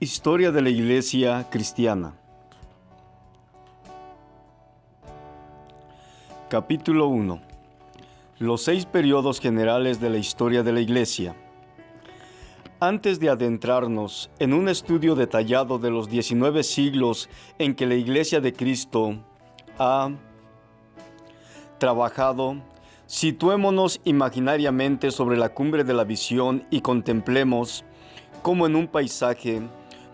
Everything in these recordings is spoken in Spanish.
Historia de la Iglesia Cristiana. Capítulo 1. Los 6 periodos generales de la historia de la Iglesia. Antes de adentrarnos en un estudio detallado de los 19 siglos en que la Iglesia de Cristo ha trabajado, situémonos imaginariamente sobre la cumbre de la visión y contemplemos, como en un paisaje,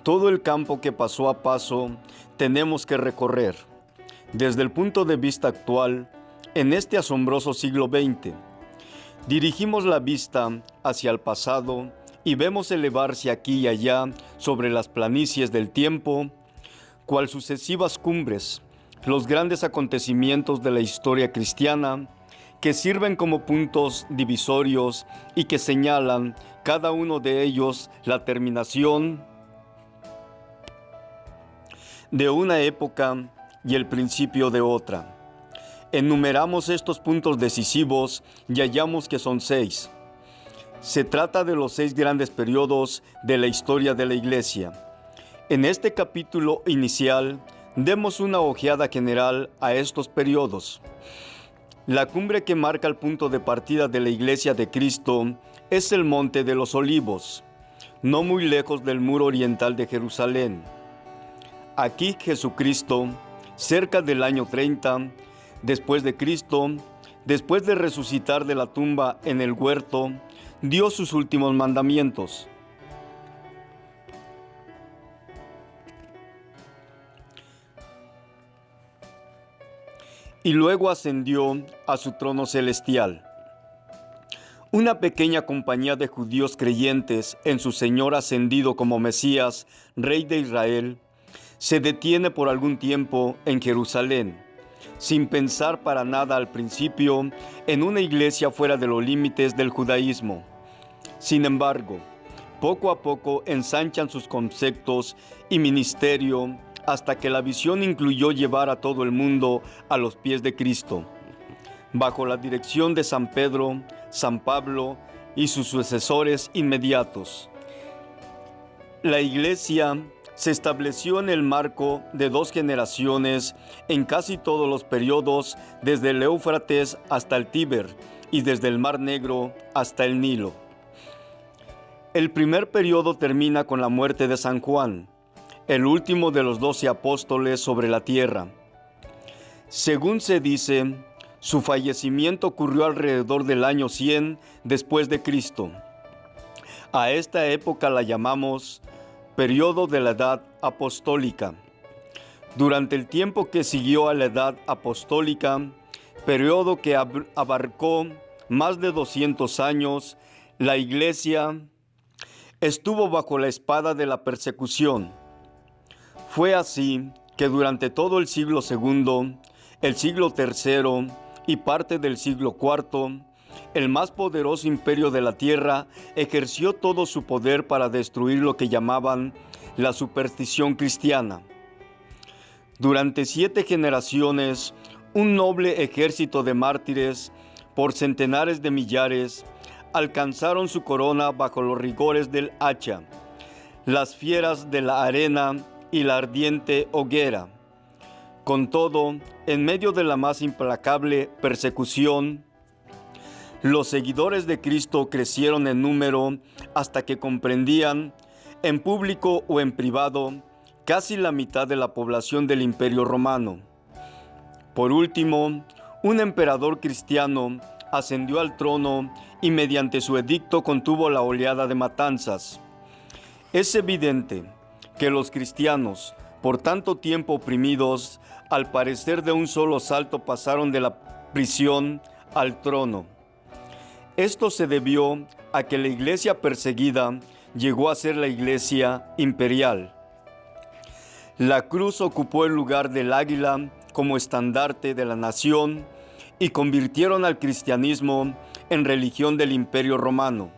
todo el campo que paso a paso tenemos que recorrer. Desde el punto de vista actual, en este asombroso siglo XX, dirigimos la vista hacia el pasado y vemos elevarse aquí y allá sobre las planicies del tiempo, cual sucesivas cumbres, los grandes acontecimientos de la historia cristiana, que sirven como puntos divisorios y que señalan cada uno de ellos la terminación de una época y el principio de otra. Enumeramos estos puntos decisivos y hallamos que son 6. Se trata de los 6 grandes periodos de la historia de la Iglesia. En este capítulo inicial, demos una ojeada general a estos periodos. La cumbre que marca el punto de partida de la Iglesia de Cristo es el Monte de los Olivos, no muy lejos del muro oriental de Jerusalén. Aquí Jesucristo, cerca del año 30 después de Cristo, después de resucitar de la tumba en el huerto, dio sus últimos mandamientos. Y luego ascendió a su trono celestial. Una pequeña compañía de judíos creyentes en su Señor ascendido como Mesías, Rey de Israel, se detiene por algún tiempo en Jerusalén, sin pensar para nada al principio en una iglesia fuera de los límites del judaísmo. Sin embargo, poco a poco ensanchan sus conceptos y ministerio hasta que la visión incluyó llevar a todo el mundo a los pies de Cristo, bajo la dirección de San Pedro, San Pablo y sus sucesores inmediatos. La iglesia se estableció en el marco de 2 generaciones en casi todos los periodos, desde el Éufrates hasta el Tíber y desde el Mar Negro hasta el Nilo. El primer periodo termina con la muerte de San Juan, el último de los 12 apóstoles sobre la tierra. Según se dice, su fallecimiento ocurrió alrededor del año 100 después de Cristo. A esta época la llamamos periodo de la Edad Apostólica. Durante el tiempo que siguió a la Edad Apostólica, periodo que abarcó más de 200 años, la Iglesia estuvo bajo la espada de la persecución. Fue así que durante todo el siglo II, el siglo III y parte del siglo IV, el más poderoso imperio de la tierra ejerció todo su poder para destruir lo que llamaban la superstición cristiana. Durante 7 generaciones, un noble ejército de mártires, por centenares de millares, alcanzaron su corona bajo los rigores del hacha, las fieras de la arena y la ardiente hoguera. Con todo, en medio de la más implacable persecución, los seguidores de Cristo crecieron en número hasta que comprendían, en público o en privado, casi la mitad de la población del Imperio Romano. Por último, un emperador cristiano ascendió al trono y mediante su edicto contuvo la oleada de matanzas. Es evidente que los cristianos, por tanto tiempo oprimidos, al parecer de un solo salto pasaron de la prisión al trono. Esto se debió a que la iglesia perseguida llegó a ser la iglesia imperial. La cruz ocupó el lugar del águila como estandarte de la nación y convirtieron al cristianismo en religión del Imperio Romano.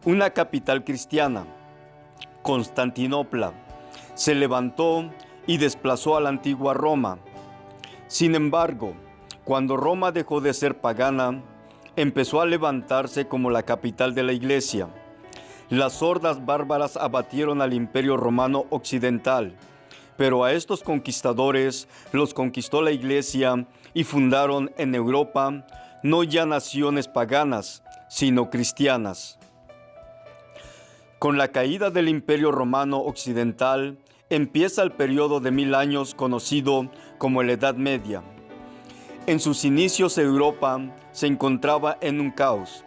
Una capital cristiana, Constantinopla, se levantó y desplazó a la antigua Roma. Sin embargo, cuando Roma dejó de ser pagana, empezó a levantarse como la capital de la Iglesia. Las hordas bárbaras abatieron al Imperio Romano Occidental, pero a estos conquistadores los conquistó la Iglesia y fundaron en Europa no ya naciones paganas, sino cristianas. Con la caída del Imperio Romano Occidental, empieza el periodo de 1000 años conocido como la Edad Media. En sus inicios Europa se encontraba en un caos,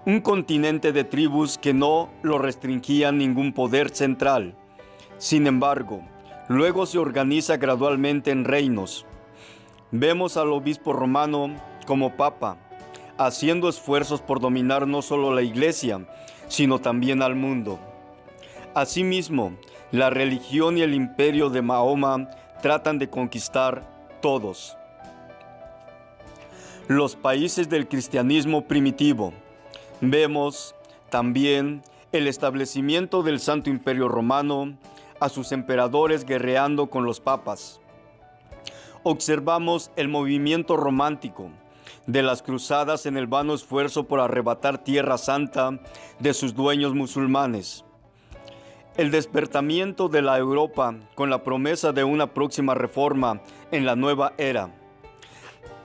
un continente de tribus que no lo restringía ningún poder central. Sin embargo, luego se organiza gradualmente en reinos. Vemos al obispo romano como papa, haciendo esfuerzos por dominar no solo la Iglesia, sino también al mundo. Asimismo, la religión y el imperio de Mahoma tratan de conquistar todos. Los países del cristianismo primitivo. Vemos también el establecimiento del Santo Imperio Romano, a sus emperadores guerreando con los papas. Observamos el movimiento romántico de las cruzadas en el vano esfuerzo por arrebatar Tierra Santa de sus dueños musulmanes. El despertamiento de la Europa con la promesa de una próxima reforma en la nueva era.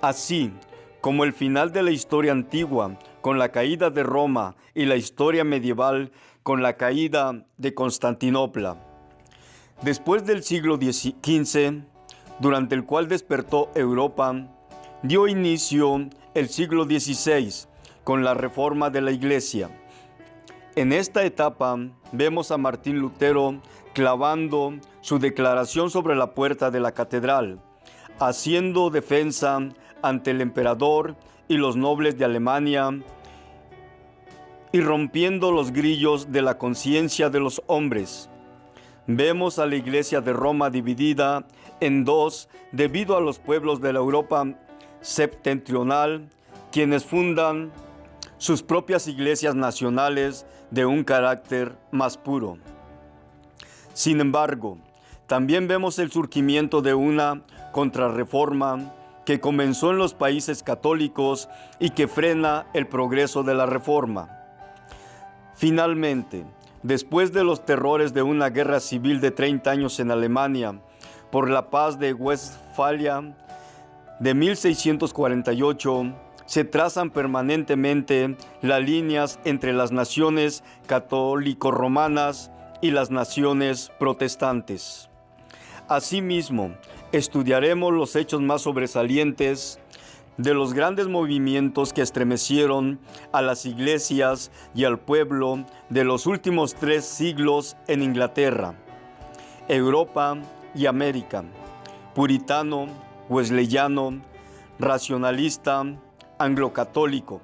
Así como el final de la historia antigua con la caída de Roma y la historia medieval con la caída de Constantinopla. Después del siglo XV, durante el cual despertó Europa, dio inicio el siglo XVI con la reforma de la Iglesia. En esta etapa vemos a Martín Lutero clavando su declaración sobre la puerta de la catedral, haciendo defensa ante el emperador y los nobles de Alemania y rompiendo los grillos de la conciencia de los hombres. Vemos a la Iglesia de Roma dividida en dos debido a los pueblos de la Europa septentrional, quienes fundan sus propias iglesias nacionales de un carácter más puro. Sin embargo, también vemos el surgimiento de una contrarreforma que comenzó en los países católicos y que frena el progreso de la reforma. Finalmente, después de los terrores de una guerra civil de 30 años en Alemania, por la paz de Westfalia de 1648, se trazan permanentemente las líneas entre las naciones católico-romanas y las naciones protestantes. Asimismo, estudiaremos los hechos más sobresalientes de los grandes movimientos que estremecieron a las iglesias y al pueblo de los últimos 3 siglos en Inglaterra, Europa y América: puritano, wesleyano, racionalista, anglocatólico,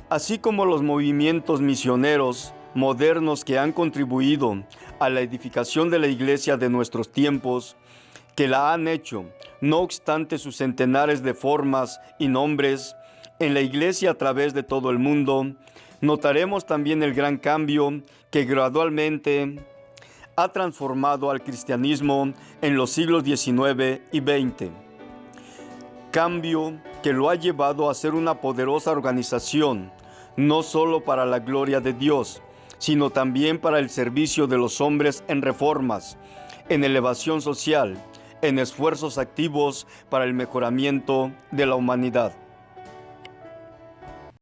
así como los movimientos misioneros modernos que han contribuido a la edificación de la iglesia de nuestros tiempos, que la han hecho, no obstante sus centenares de formas y nombres, en la iglesia a través de todo el mundo. Notaremos también el gran cambio que gradualmente ha transformado al cristianismo en los siglos XIX y XX. Cambio que lo ha llevado a ser una poderosa organización, no solo para la gloria de Dios, sino también para el servicio de los hombres en reformas, en elevación social, en esfuerzos activos para el mejoramiento de la humanidad.